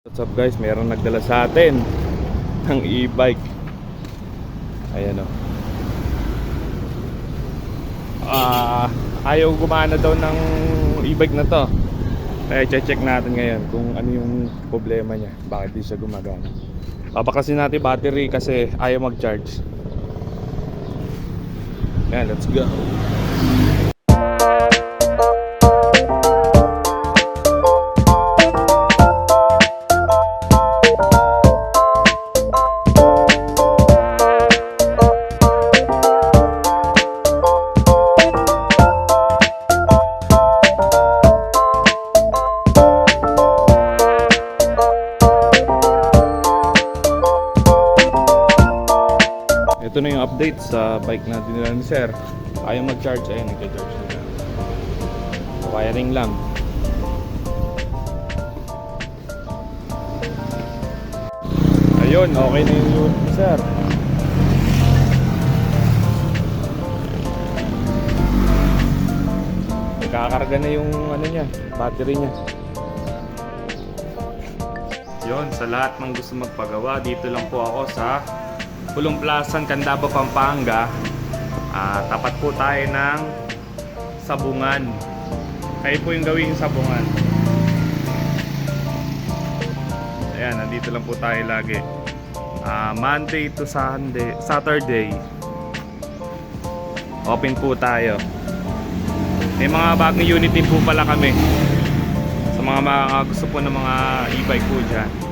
What's up guys, meron nagdala sa atin ng e-bike. Ayan o. Ayaw gumana daw ng e-bike na to. Kaya check natin ngayon kung ano yung problema niya, bakit di siya gumagana. Papakasin natin battery kasi ayaw mag-charge. Ayan, let's go. Ito na yung update sa bike natin nila ni Sir. Ayaw mag-charge, ayun, nagka-charge na. Wiring lang. Ayun, okay na yung unit ni Sir. Nagkakarga na yung ano niya, battery niya. Yun, sa lahat ng gusto magpagawa, dito lang po ako sa Pulong Plasan, Candaba, Pampanga. Tapat po tayo ng Sabungan. Kayo po yung gawin yung Sabungan. Ayan, nandito lang po tayo lagi. Monday to Sunday, Saturday open po tayo. May mga bagong unit din po pala kami. Sa mga gusto po ng mga e-bike po dyan.